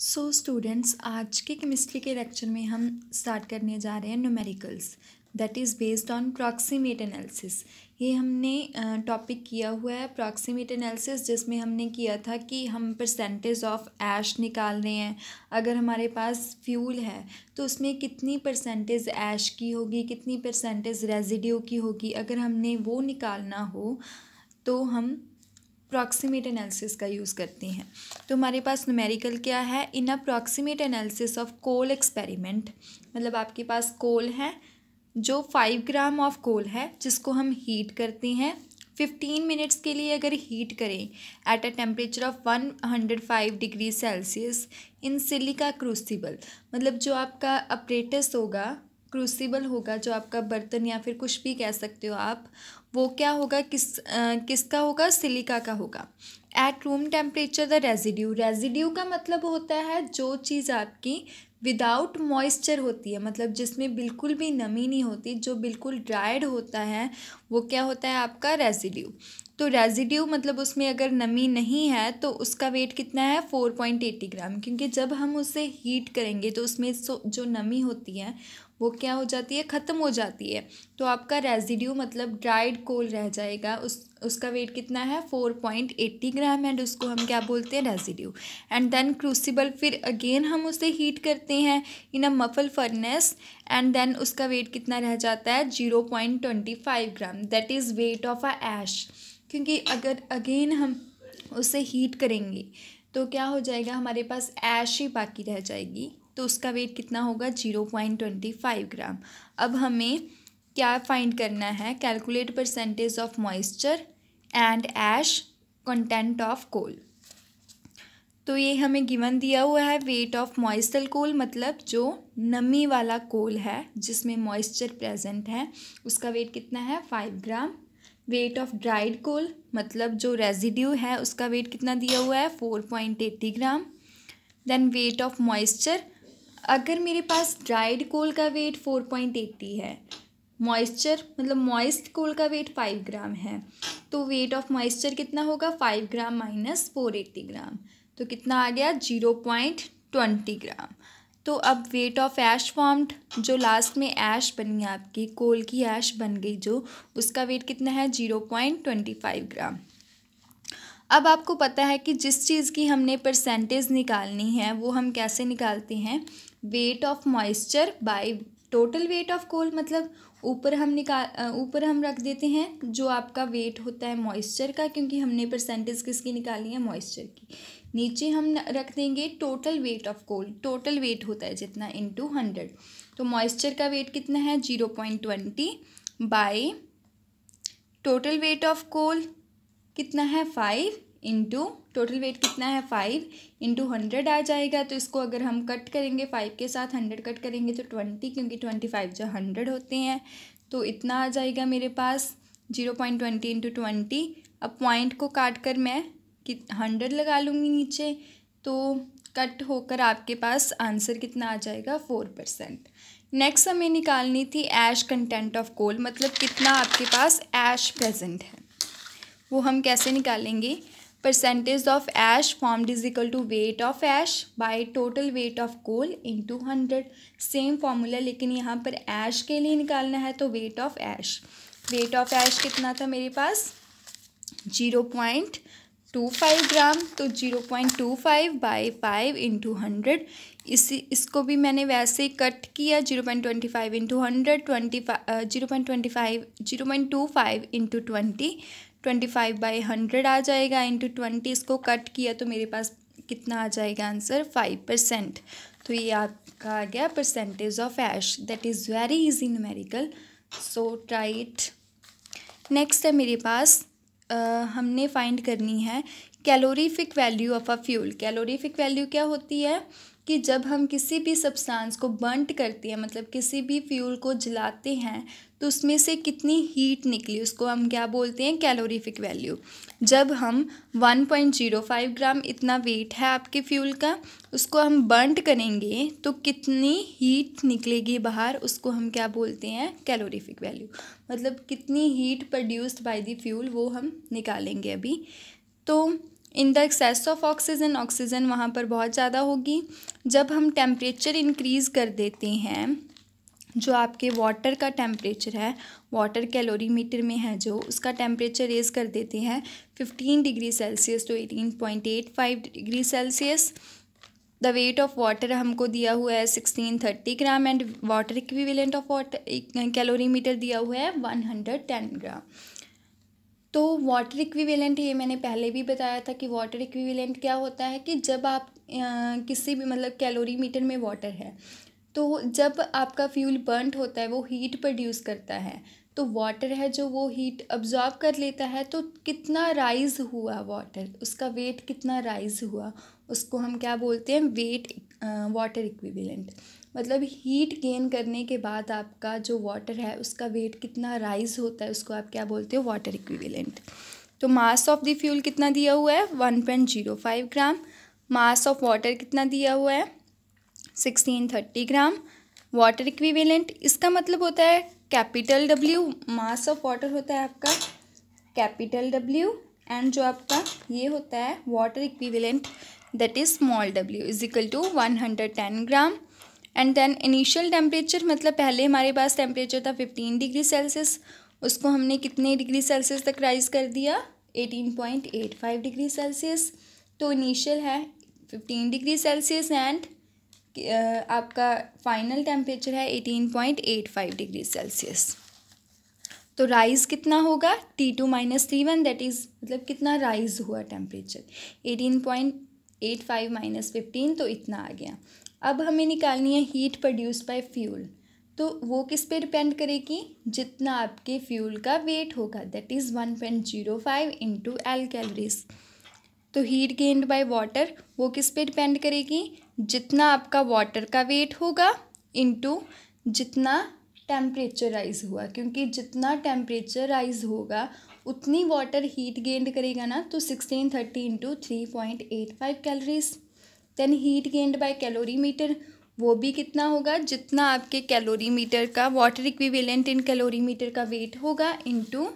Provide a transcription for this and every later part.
So students, आज के chemistry के लेक्चर में हम स्टार्ट करने जा रहे हैं numericals that is based on proximate analysis. ये हमने टॉपिक किया हुआ है प्रॉक्सिमेट एनालिसिस, जिसमें हमने किया था कि हम परसेंटेज ऑफ ऐश निकाल रहे हैं। अगर हमारे पास फ्यूल है तो उसमें कितनी परसेंटेज ऐश की होगी, कितनी परसेंटेज रेजिड्यू की होगी। अगर हमने वो निकालना हो तो हम प्रॉक्सिमेट एनालिसिस का यूज़ करते हैं। तो हमारे पास न्यूमेरिकल क्या है, in a proximate analysis of coal experiment. मतलब आपके पास कोल है जो 5 ग्राम ऑफ कोल है, जिसको हम हीट करते हैं 15 मिनट्स के लिए। अगर हीट करें at a temperature of 105 degree Celsius in silica crucible, मतलब जो आपका अपरेटस होगा, क्रूसिबल होगा, जो आपका बर्तन या फिर कुछ भी कह सकते हो आप, वो क्या होगा, किसका होगा, सिलिका का होगा। At room temperature the residue का मतलब होता है जो चीज़ आपकी विदाउट मॉइस्चर होती है, मतलब जिसमें बिल्कुल भी नमी नहीं होती, जो बिल्कुल ड्राइड होता है, वो क्या होता है आपका रेजिड्यू। तो रेजिड्यू मतलब उसमें अगर नमी नहीं है तो उसका वेट कितना है 4.80 ग्राम, क्योंकि जब हम उसे हीट करेंगे तो उसमें जो नमी होती है वो क्या हो जाती है, ख़त्म हो जाती है। तो आपका रेजिड्यू मतलब ड्राइड कोल रह जाएगा, उसका वेट कितना है 4.80 ग्राम, एंड उसको हम क्या बोलते हैं, रेजिड्यू। एंड देन क्रूसिबल, फिर अगेन हम उसे हीट करते हैं in a muffle furnace, and then उसका वेट कितना रह जाता है 0.25 gram, that is weight of a ash. क्योंकि अगर अगेन हम उसे हीट करेंगे तो क्या हो जाएगा, हमारे पास ऐश ही बाकी रह जाएगी, तो उसका वेट कितना होगा 0.25 ग्राम। अब हमें क्या फाइंड करना है, calculate percentage of moisture and ash content of coal. तो ये हमें गिवन दिया हुआ है वेट ऑफ मॉइस्चर कोल, मतलब जो नमी वाला कोल है जिसमें मॉइस्चर प्रेजेंट है, उसका वेट कितना है 5 ग्राम। वेट ऑफ ड्राइड कोल मतलब जो रेजिड्यू है उसका वेट कितना दिया हुआ है 4.80 ग्राम। देन वेट ऑफ मॉइस्चर, अगर मेरे पास ड्राइड कोल का वेट 4.80 है, मॉइस्चर मतलब मॉइस्ट कोल का वेट 5 ग्राम है, तो वेट ऑफ मॉइस्चर कितना होगा 5 ग्राम माइनस 480 ग्राम, तो कितना आ गया 0.20 ग्राम। तो अब वेट ऑफ ऐश फॉर्म्ड, जो लास्ट में ऐश बनी आपकी कोल की ऐश बन गई जो, उसका वेट कितना है 0.25 ग्राम। अब आपको पता है कि जिस चीज़ की हमने परसेंटेज निकालनी है वो हम कैसे निकालते हैं, weight of moisture by total weight of coal. मतलब ऊपर हम रख देते हैं जो आपका वेट होता है मॉइस्चर का, क्योंकि हमने परसेंटेज किसकी निकालनी है, मॉइस्चर की। नीचे हम रख देंगे total weight of coal, total weight होता है जितना इंटू 100। तो मॉइस्चर का वेट कितना है 0.20 by total weight of coal कितना है 5 इंटू टोटल वेट कितना है 5 इंटू 100 आ जाएगा। तो इसको अगर हम कट करेंगे 5 के साथ 100 कट करेंगे तो 20, क्योंकि 25 जो 100 होते हैं, तो इतना आ जाएगा मेरे पास 0.20 इंटू 20। अब पॉइंट को काट कर मैं 100 लगा लूँगी नीचे, तो कट होकर आपके पास आंसर कितना आ जाएगा 4%। नेक्स्ट हमें निकालनी थी ऐश कंटेंट ऑफ कोल, मतलब कितना आपके पास ऐश प्रेजेंट है, वो हम कैसे निकालेंगे, percentage of ash formed is equal to weight of ash by total weight of coal into 100। Same formula, लेकिन यहाँ पर ऐश के लिए निकालना है तो weight of ash. Weight of ash कितना था मेरे पास 0.25 ग्राम, तो 0.25 बाई 5 इंटू 100। इसको भी मैंने वैसे कट किया 0.25 इंटू 100, 0.25 इंटू 25 बाई 100 आ जाएगा इंटू 20। इसको कट किया तो मेरे पास कितना आ जाएगा आंसर 5%। तो ये आपका आ गया percentage of ash. That is very easy numerical, so try it. Next है मेरे पास हमने फाइंड करनी है calorific value of a fuel. Calorific value क्या होती है कि जब हम किसी भी सब्सटेंस को बर्नट करते हैं, मतलब किसी भी फ्यूल को जलाते हैं, तो उसमें से कितनी हीट निकली उसको हम क्या बोलते हैं, कैलोरीफिक वैल्यू। जब हम 1.05 ग्राम इतना वेट है आपके फ्यूल का, उसको हम बर्नट करेंगे तो कितनी हीट निकलेगी बाहर, उसको हम क्या बोलते हैं, कैलोरीफिक वैल्यू। मतलब कितनी heat produced by the fuel वो हम निकालेंगे अभी। तो in the excess of oxygen, oxygen वहाँ पर बहुत ज़्यादा होगी। जब हम टेम्परेचर इंक्रीज़ कर देते हैं, जो आपके वाटर का टेम्परेचर है, वाटर कैलोरीमीटर में है जो, उसका टेम्परेचर रेज़ कर देते हैं 15 degree Celsius to 18.85 degree Celsius. The weight of water हमको दिया हुआ है 1630 gram and water equivalent of water calorimeter दिया हुआ है 110 ग्राम। तो वाटर इक्विवेलेंट, ये मैंने पहले भी बताया था कि वाटर इक्विवेलेंट क्या होता है कि जब आप किसी भी मतलब कैलोरीमीटर में वाटर है, तो जब आपका फ्यूल बर्न्ट होता है वो हीट प्रोड्यूस करता है, तो वाटर है जो वो हीट अब्जॉर्ब कर लेता है। तो कितना राइज़ हुआ वाटर, उसका वेट कितना राइज़ हुआ, उसको हम क्या बोलते हैं, वेट वाटर इक्विवेलेंट। मतलब हीट गेन करने के बाद आपका जो वाटर है उसका वेट कितना राइज़ होता है, उसको आप क्या बोलते हो, वाटर इक्विवेलेंट। तो मास ऑफ द फ्यूल कितना दिया हुआ है 1.05 ग्राम। मास ऑफ वाटर कितना दिया हुआ है 1630 ग्राम। वाटर इक्विवेलेंट, इसका मतलब होता है capital W, mass of water होता है आपका कैपिटल W, एंड जो आपका ये होता है water equivalent that is small w is equal to 110 gram. And then initial temperature, मतलब पहले हमारे पास टेम्परेचर था 15 डिग्री सेल्सियस, उसको हमने कितने डिग्री सेल्सियस तक राइज कर दिया 18.85 डिग्री सेल्सियस। तो इनिशियल है 15 डिग्री सेल्सियस एंड आपका फाइनल टेम्परेचर है 18.85 डिग्री सेल्सियस। तो राइज़ कितना होगा T2 - T1, दैट इज़ मतलब कितना राइज़ हुआ टेम्परेचर 18.85 - 15, तो इतना आ गया। अब हमें निकालनी है हीट प्रोड्यूस बाय फ्यूल, तो वो किस पे डिपेंड करेगी, जितना आपके फ्यूल का वेट होगा, that is 1.05 into L calories. तो हीट गेन्ड बाय वाटर वो किस पे डिपेंड करेगी, जितना आपका वाटर का वेट होगा इंटू जितना टेम्परेचर राइज हुआ, क्योंकि जितना टेम्परेचर राइज होगा उतनी वाटर हीट गेंड करेगा ना, तो 1630 into 3.85 calories. Then heat gained by calorimeter, वो भी कितना होगा, जितना आपके कैलोरीमीटर का वाटर इक्विवेलेंट इन कैलोरीमीटर का वेट होगा इंटू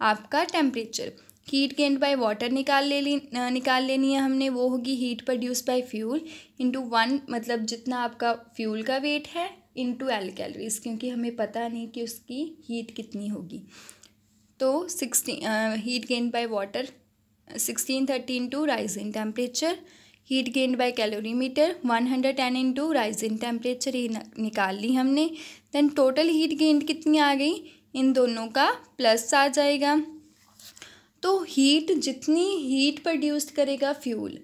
आपका temperature. Heat gained by water निकाल लेनी है हमने, वो होगी heat produce by fuel into 1, मतलब जितना आपका फ्यूल का वेट है इंटू L कैलोरीज, क्योंकि हमें पता नहीं कि उसकी हीट कितनी होगी। तो 16 heat gained by water 1630 into rise in temperature, heat gained by calorimeter 110 into rise in temperature, ये निकाल ली हमने। देन टोटल हीट गेंड कितनी आ गई, इन दोनों का प्लस आ जाएगा। तो हीट, जितनी हीट प्रोड्यूस करेगा फ्यूल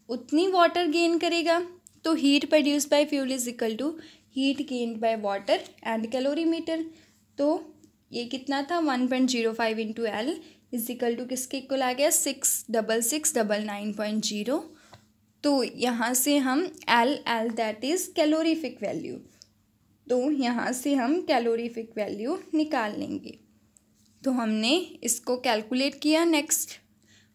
उतनी वाटर गेन करेगा, तो heat produce by fuel is equal to heat gained by water and calorimeter. तो ये कितना था 1.05 into L is equal to किसके इक्वल आ गया 66699.0। तो यहाँ से हम L that is calorific value, तो यहाँ से हम कैलोरीफिक वैल्यू निकाल लेंगे। तो हमने इसको कैलकुलेट किया, नेक्स्ट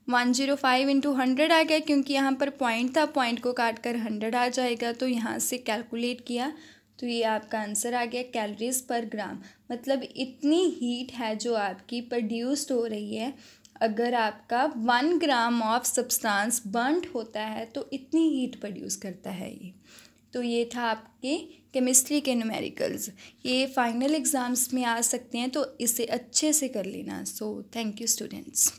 105 इंटू 100 आ गया, क्योंकि यहाँ पर पॉइंट था, पॉइंट को काट कर 100 आ जाएगा, तो यहाँ से कैलकुलेट किया तो ये आपका आंसर आ गया कैलोरीज पर ग्राम। मतलब इतनी हीट है जो आपकी प्रोड्यूस्ड हो रही है, अगर आपका 1 ग्राम ऑफ सब्सटेंस बर्न्ड होता है तो इतनी हीट प्रोड्यूस करता है ये। तो ये था आपके केमिस्ट्री के न्यूमेरिकल्स, ये फाइनल एग्ज़ाम्स में आ सकते हैं, तो इसे अच्छे से कर लेना। So thank you students.